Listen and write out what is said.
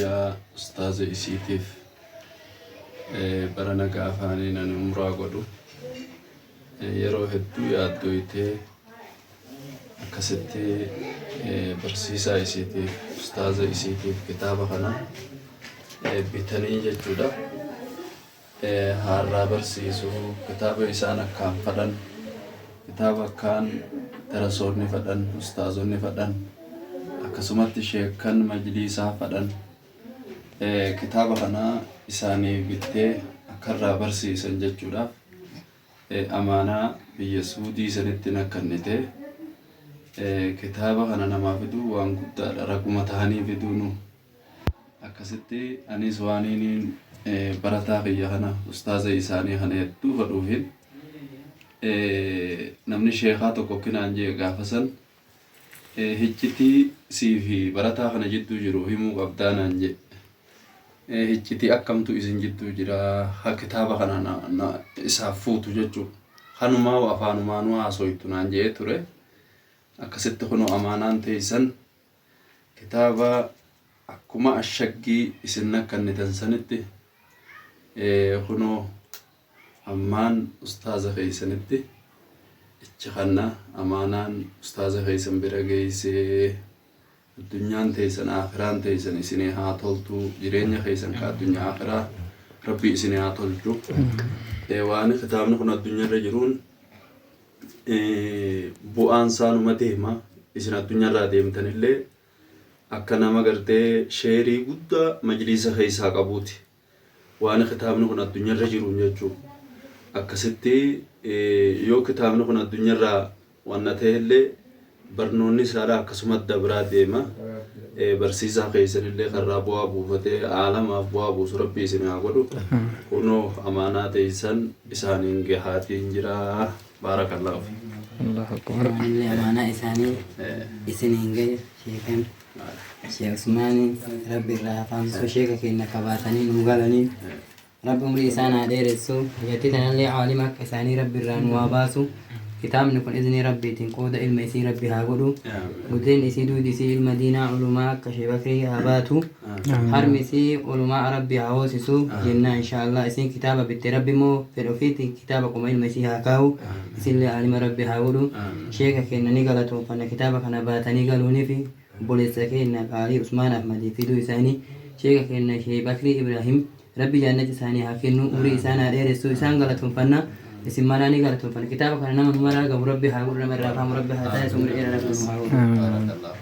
kiyyaa ustaaza isiitiif bara nagaa afaaniin ani umraa godhu yeroo hedduu yaaddooytee akkasitti barsiisaa isiitiif ustaaza isiitiif kitaaba kana bitanii jechuudha. Har'aa barsiisuu kitaaba isaan akkaan fadhan kitaaba akkaan darasoonni fadhan ustaazonni fadhan akkasumatti sheekan majlisaa fadhan kitaaba kana isaanii bittee akkarraa barsiisan jechuudhaaf amaanaa biyya Suudii sanitti nakkannite kitaaba kana namaa fiduu waan guddaadha raguma tahanii fiduunu akkasitti anis waaniin barataa kiyya kana ustaaza isaanii kana hedduu fadhuufin namni sheekaa tokko kinaan jee gaafasan hiccitii siifi barataa kana jidduu jiru himuu qabdaanaan jee hiccitii akkamtu isin jidduu jira ha kitaaba kana isaaf fuutu jechuu hanumaa afaanumaanuu haasoytu naan jee ture akkasitti kunu amaanaan teeysan kitaaba akkuma ashaggii isin nakkannitan sanitti kunu ammaan ustaaza keeysanitti ichi kanna amaanaan ustaaza keeysan bira geeysee addunyaan teeysan aakiraan teeysan isinii haa toltu jireenya keeysan ka addunyaa aakiraa rabbii isinii haa tolchu waan kitaabni kun addunyaarra jiruun bu'aan saanuma deema isin addunyaarraa deemtanillee akka nama gartee sheerii guddaa majlisa keeysaa qabuuti waan kitaabni kun addunyaarra jiruun jechuu akkasitti yoo kitaabni kun addunyaarraa wanna ta'ellee barnoonni isaadha akkasuma dabraa deema barsiisaa keessanillee karraa bu'aa buufatee aalamaaf bu'aa buusu rabbii isin haa godhu kunoo amaanaa teeysan isaaniin gahaatiin jira baarakallahu Allahu akbar. amaanaa isaanii isiniin gahe sheekan Sheekh Usmaan rabbi irraa hafaamsuu sheeka keenya qabaatanii nu galanii rabbi umrii isaan haa dheeressu biyyattii tanallee caalima akka isaanii rabbi irraa nu haa baasu kitaabni kun izni rabbiitiin qooda ilma isii rabbi haa godhu guddeen isii duudi isii ilma diinaa ulumaa akka Sheekh Bakrii haa baatu harmi isii ulumaa rabbi haa hoosisu jenna inshaallah isiin kitaaba bitte rabbi immoo fedha ofiitti kitaaba qoma ilma isii haa kaa'u isinillee caalima rabbi haa godhu sheeka keenya ni galatoonfanna kitaaba kana baatanii galuunifi obboleessa keenya qaalii Usmaan Ahmadii fiduu isaanii sheeka keenya Sheekh Bakrii Ibraahim rabbi jaannati isaanii haa kennu umrii isaan haa dheeressu isaan galatoonfanna isin maraa ni galatoonfanna kitaaba kana nama nu maraa gabu rabbi haa godhu nama irraa faamu rabbi haa taasisu umrii dheeraa rabbi nu haa godhu.